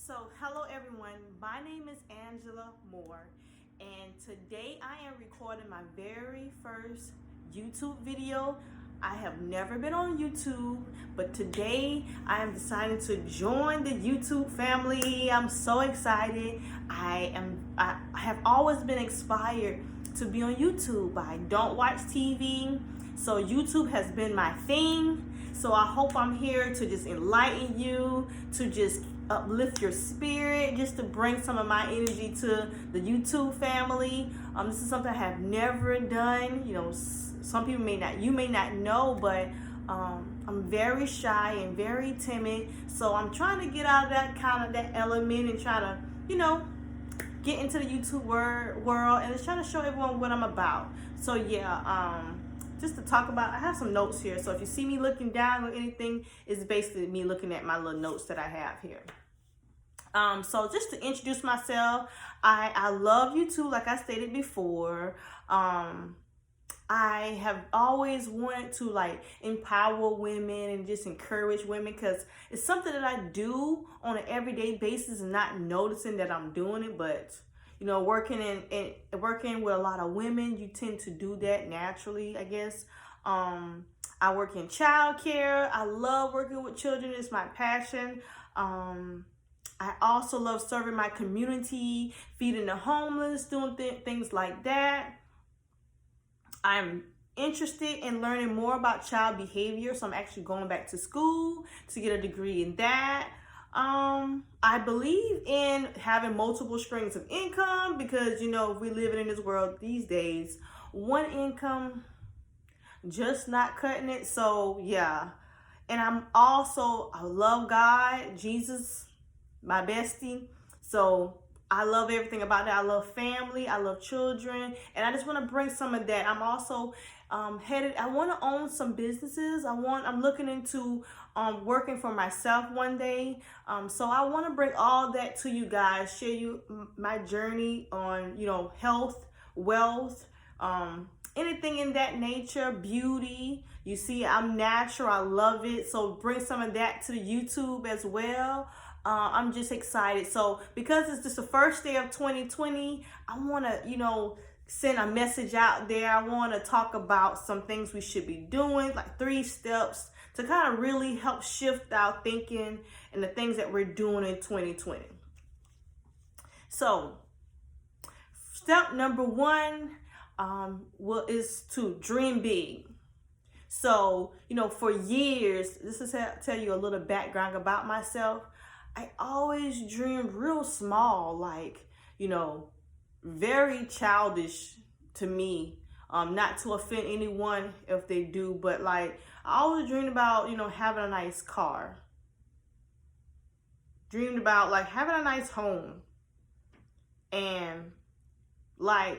So, hello everyone. My name is Angela Moore, and today I am recording my very first YouTube video. I have never been on YouTube, but today I am deciding to join the YouTube family. I'm so excited. I have always been inspired to be on YouTube. I don't watch TV, so YouTube has been my thing. So I hope I'm here to just enlighten you, to just uplift your spirit, just to bring some of my energy to the YouTube family. This is something I have never done. Some people you may not know, but I'm very shy and very timid. So I'm trying to get out of that element and try to, get into the YouTube world and just trying to show everyone what I'm about. So yeah, just to talk about, I have some notes here. So if you see me looking down or anything, it's basically me looking at my little notes that I have here. So just to introduce myself, I love YouTube, like I stated before. I have always wanted to empower women and just encourage women, because it's something that I do on an everyday basis and not noticing that I'm doing it. But working with a lot of women, you tend to do that naturally, I guess. I work in childcare. I love working with children. It's my passion. I also love serving my community, feeding the homeless, doing things like that. I'm interested in learning more about child behavior, so I'm actually going back to school to get a degree in that. I believe in having multiple streams of income, because we living in this world these days, one income just not cutting it. So yeah. And I love God, Jesus, my bestie. So I love everything about that. I love family, I love children, and I just want to bring some of that. I'm also I want to own some businesses. I'm looking into working for myself one day. So I want to bring all that to you guys, share you my journey on, health, wealth, anything in that nature, beauty. You see, I'm natural. I love it. So bring some of that to the YouTube as well. I'm just excited. So because it's just the first day of 2020, I want to, send a message out there. I want to talk about some things we should be doing, like 3 steps to kind of really help shift our thinking and the things that we're doing in 2020. So step number 1 is to dream big. So, for years, this is tell you a little background about myself. I always dreamed real small, very childish to me. Not to offend anyone if they do, but I always dreamed about, having a nice car. Dreamed about having a nice home. And why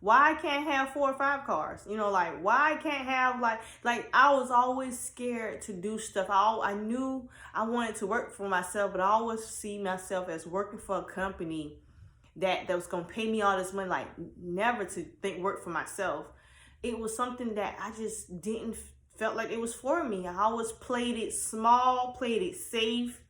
I can't have 4 or 5 cars? Why I can't have I was always scared to do stuff. I knew I wanted to work for myself, but I always see myself as working for a company that was gonna pay me all this money. Never to think work for myself. It was something that I just didn't felt like it was for me. I always played it small, played it safe.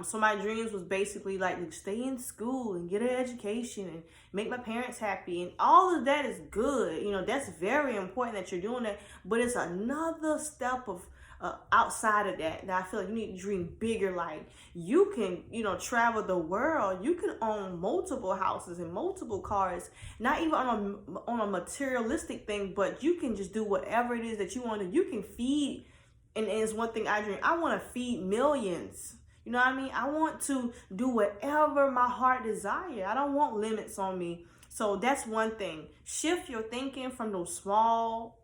So my dreams was basically stay in school and get an education and make my parents happy, and all of that is good. That's very important that you're doing that, but it's another step of outside of that I feel like you need to dream bigger. You can, travel the world. You can own multiple houses and multiple cars, not even on a materialistic thing, but you can just do whatever it is that you want to. You can feed, and it's one thing I dream. I want to feed millions. You know what I mean? I want to do whatever my heart desires. I don't want limits on me. So that's one thing. Shift your thinking from the small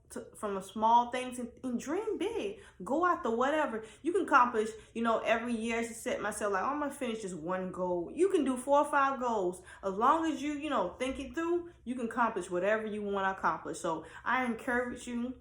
things and dream big. Go after whatever you can accomplish. Every year I set myself I'm gonna finish this one goal. You can do 4 or 5 goals. As long as you, think it through, you can accomplish whatever you want to accomplish. So I encourage you,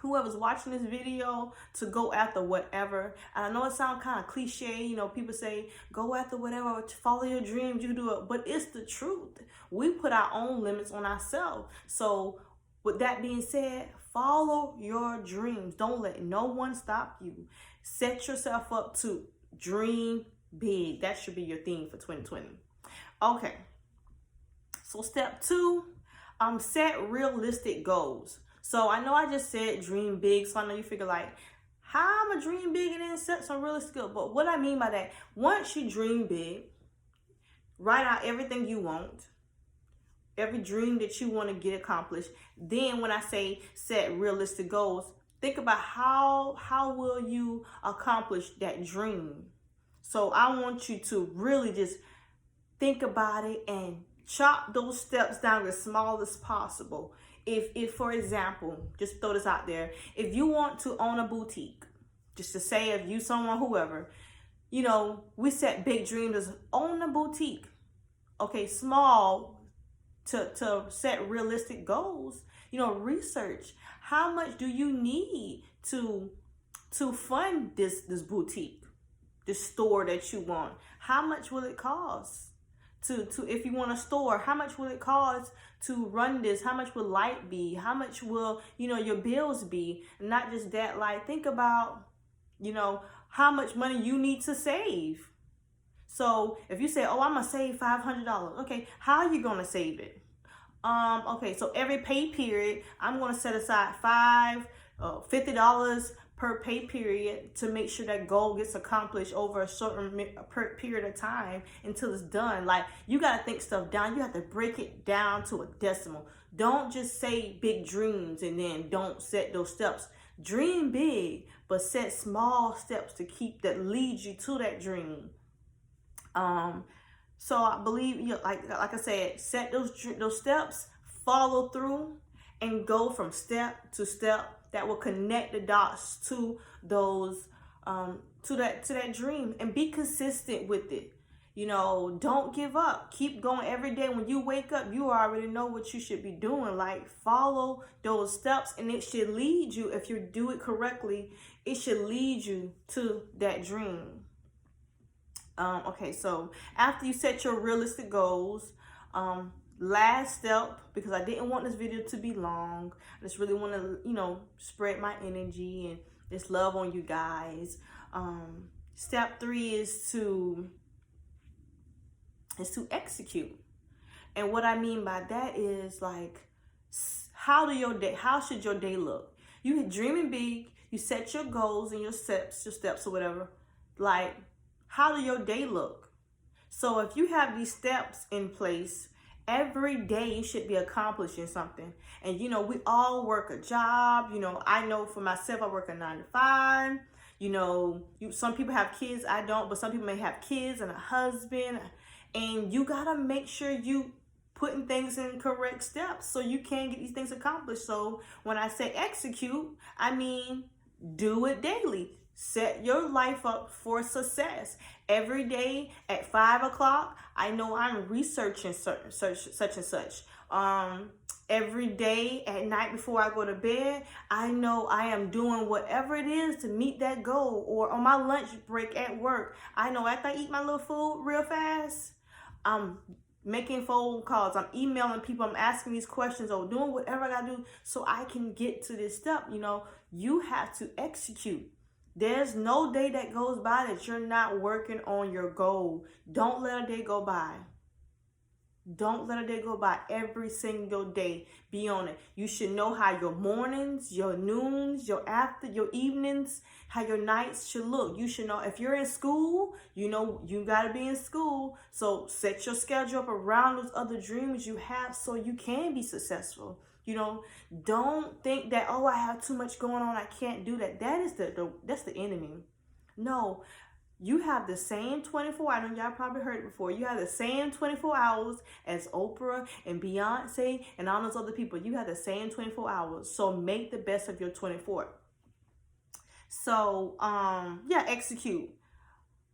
whoever's watching this video, to go after whatever. And I know it sounds kind of cliche, people say go after whatever, follow your dreams, you do it, but it's the truth. We put our own limits on ourselves. So with that being said, follow your dreams. Don't let no one stop you. Set yourself up to dream big. That should be your theme for 2020. Okay. So step 2, set realistic goals. So I know I just said dream big. So I know you figure like, how I'm a dream big and then set some realistic goals. But what I mean by that, once you dream big, write out everything you want, every dream that you want to get accomplished. Then when I say set realistic goals, think about how will you accomplish that dream. So I want you to really just think about it and chop those steps down as small as possible. If for example, just throw this out there, if you want to own a boutique, just to say if you someone, whoever, you know, we set big dreams as own a boutique. Okay, small to set realistic goals. You know, research how much do you need to fund this boutique, this store that you want. How much will it cost? To if you want a store, how much will it cost to run this? How much will light be? How much will, you know, your bills be? Not just that, like think about, you know, how much money you need to save. So if you say, oh, I'm gonna save $500, okay, how are you gonna save it? Okay, so every pay period, I'm gonna set aside $50 per pay period to make sure that goal gets accomplished over a certain period of time until it's done. Like, you got to think stuff down. You have to break it down to a decimal. Don't just say big dreams and then don't set those steps. Dream big, but set small steps to keep that leads you to that dream. So I believe, you know, like I said, set those steps, follow through, and go from step to step that will connect the dots to those to that dream, and be consistent with it. You know, don't give up. Keep going every day. When you wake up, you already know what you should be doing. Like, follow those steps, and it should lead you, if you do it correctly, it should lead you to that dream. Okay, so after you set your realistic goals, last step, because I didn't want this video to be long, I just really want to, you know, spread my energy and just love on you guys. Step 3 is to execute. And what I mean by that is, like, how should your day look? You dreaming big, you set your goals and your steps or whatever. Like, how do your day look? So if you have these steps in place, every day you should be accomplishing something. And, you know, we all work a job. You know, I know for myself, I work a 9 to 5. You know, some people have kids, I don't, but some people may have kids and a husband. And you got to make sure you putting things in correct steps so you can get these things accomplished. So when I say execute, I mean do it daily. Set your life up for success. Every day at 5 o'clock, I know I'm researching such and such. Every day at night before I go to bed, I know I am doing whatever it is to meet that goal. Or on my lunch break at work, I know after I eat my little food real fast, I'm making phone calls, I'm emailing people, I'm asking these questions, or doing whatever I gotta do so I can get to this step. You know, you have to execute. There's no day that goes by that you're not working on your goal. Don't let a day go by. Don't let a day go by. Every single day, be on it. You should know how your mornings, your noons, your evenings, how your nights should look. You should know if you're in school, you know you got to be in school. So set your schedule up around those other dreams you have so you can be successful. You know, don't think that, oh, I have too much going on, I can't do that. That's the enemy. No, you have the same 24. I know y'all probably heard it before. You have the same 24 hours as Oprah and Beyonce and all those other people. You have the same 24 hours. So make the best of your 24. So, yeah, execute.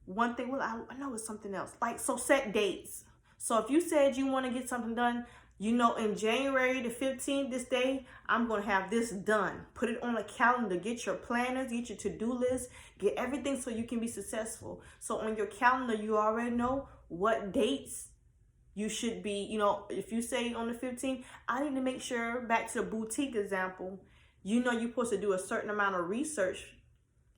One thing, well, I know it's something else. Like, so set dates. So if you said you want to get something done, you know, in January the 15th, this day, I'm going to have this done. Put it on a calendar. Get your planners, get your to-do list, get everything so you can be successful. So on your calendar, you already know what dates you should be. You know, if you say on the 15th, I need to make sure, back to the boutique example, you know you're supposed to do a certain amount of research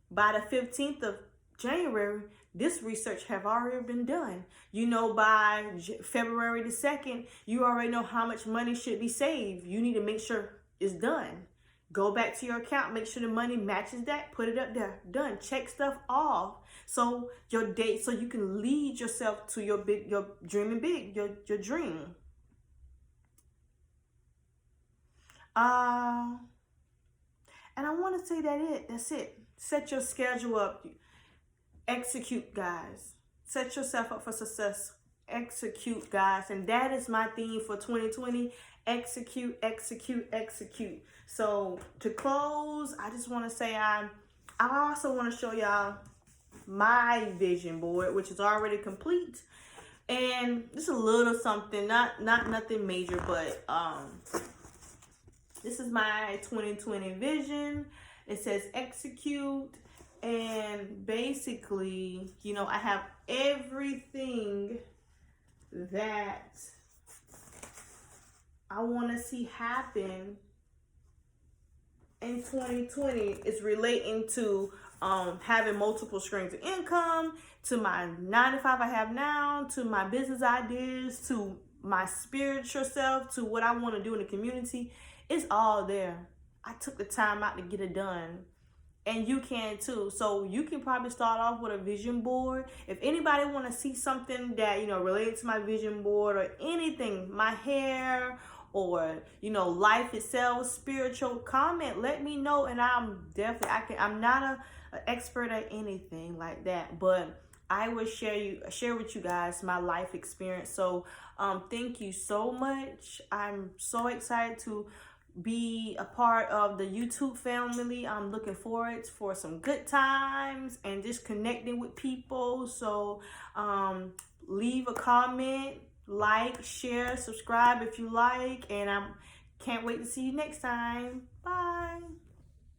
by the 15th of January, this research have already been done. You know, by February the 2nd, you already know how much money should be saved. You need to make sure it's done. Go back to your account, make sure the money matches that, put it up there. Done. Check stuff off. So your date, so you can lead yourself to your dreaming big, your dream. And I want to say that's it. Set your schedule up. Execute, guys. Set yourself up for success. Execute, guys. And that is my theme for 2020. Execute, execute, execute. So to close, I just want to say I also want to show y'all my vision board, which is already complete. And just a little something, not nothing major, but this is my 2020 vision. It says execute. And basically, you know, I have everything that I want to see happen in 2020 is relating to having multiple streams of income, to my 9 to 5 I have now, to my business ideas, to my spiritual self, to what I want to do in the community. It's all there. I took the time out to get it done. And you can too. So you can probably start off with a vision board. If anybody want to see something that, you know, related to my vision board or anything, my hair or, you know, life itself, spiritual, comment, let me know. And I'm definitely, I'm not an expert at anything like that, but I will share with you guys my life experience. So thank you so much. I'm so excited to be a part of the YouTube family. I'm looking forward for some good times and just connecting with people. So leave a comment, like, share, subscribe if you like, and I can't wait to see you next time. Bye.